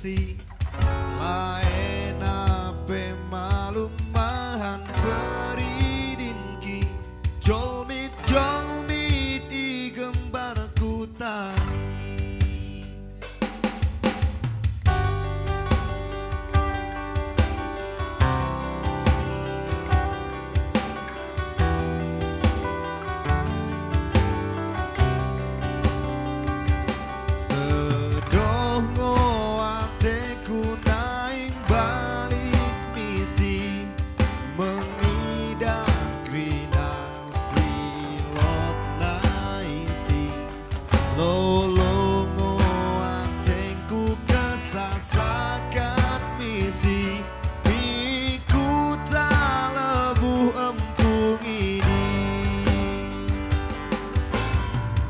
misi lain ape malumahan beridinki jolmit i gembar kutai.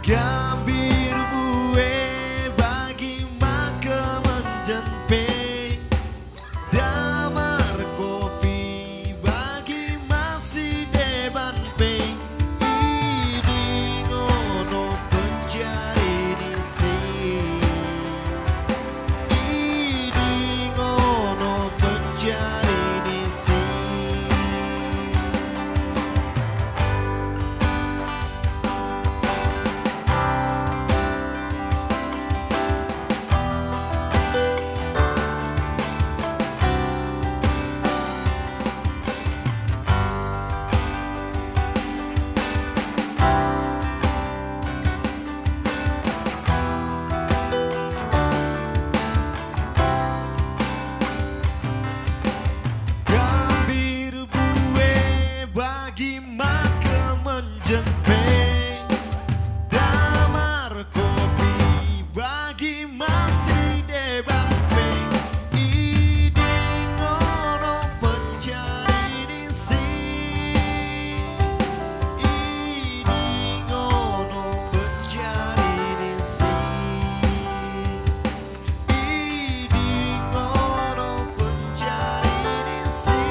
Gambir bue bagi maka menjenpe damar kopi bagi masih deban pe ini ngono pencari nisi ini ngono pencari nisi. Bagi maka menjenpe damar kopi bagi masih deban pe ini ngono pencari nisi ini ngono pencari nisi ini ngono pencari nisi.